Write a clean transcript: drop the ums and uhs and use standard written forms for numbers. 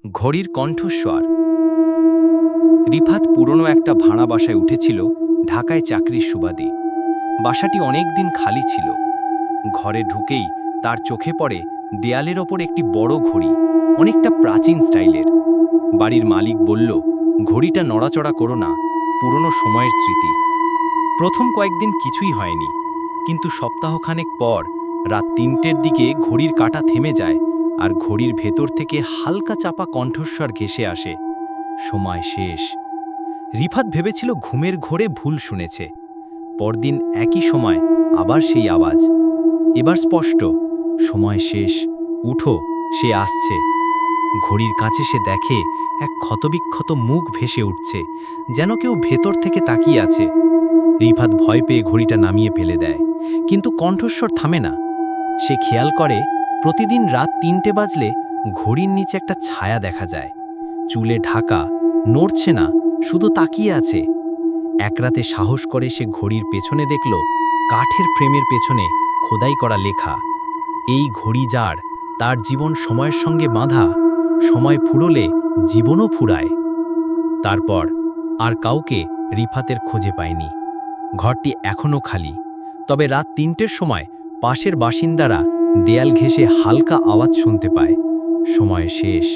ঘড়ির কণ্ঠস্বর। রিফাত পুরনো একটা ভাড়া বাসায় উঠেছিল ঢাকায় চাকরির সুবাদে। বাসাটি অনেক দিন খালি ছিল। ঘরে ঢুকেই তার চোখে পড়ে দেয়ালের ওপর একটি বড় ঘড়ি, অনেকটা প্রাচীন স্টাইলের। বাড়ির মালিক বলল, ঘড়িটা নড়াচড়া করো না, পুরনো সময়ের স্মৃতি। প্রথম কয়েকদিন কিছুই হয়নি, কিন্তু সপ্তাহখানেক পর রাত ৩টের দিকে ঘড়ির কাঁটা থেমে যায়, আর ঘড়ির ভেতর থেকে হালকা চাপা কণ্ঠস্বর ঘেঁষে আসে, সময় শেষ। রিফাত ভেবেছিল ঘুমের ঘোরে ভুল শুনেছে। পরদিন একই সময় আবার সেই আওয়াজ, এবার স্পষ্ট, সময় শেষ, উঠো, সে আসছে। ঘড়ির কাছে সে দেখে এক ক্ষতবিক্ষত মুখ ভেসে উঠছে, যেন কেউ ভেতর থেকে তাকিয়ে আছে। রিফাত ভয় পেয়ে ঘড়িটা নামিয়ে ফেলে দেয়, কিন্তু কণ্ঠস্বর থামে না। সে খেয়াল করে প্রতিদিন রাত ৩টে বাজলে ঘড়ির নিচে একটা ছায়া দেখা যায়, চুলে ঢাকা, নড়ছে না, শুধু তাকিয়ে আছে। এক রাতে সাহস করে সে ঘড়ির পেছনে দেখল, কাঠের ফ্রেমের পেছনে খোদাই করা লেখা, এই ঘড়ি যার, তার জীবন সময়ের সঙ্গে বাঁধা, সময় ফুরোলে জীবনও ফুরায়। তারপর আর কাউকে রিফাতের খোঁজে পায়নি। ঘরটি এখনও খালি, তবে রাত ৩টের সময় পাশের বাসিন্দারা দেয়াল ঘেঁষে হালকা আওয়াজ শুনতে পায়, সময় শেষ।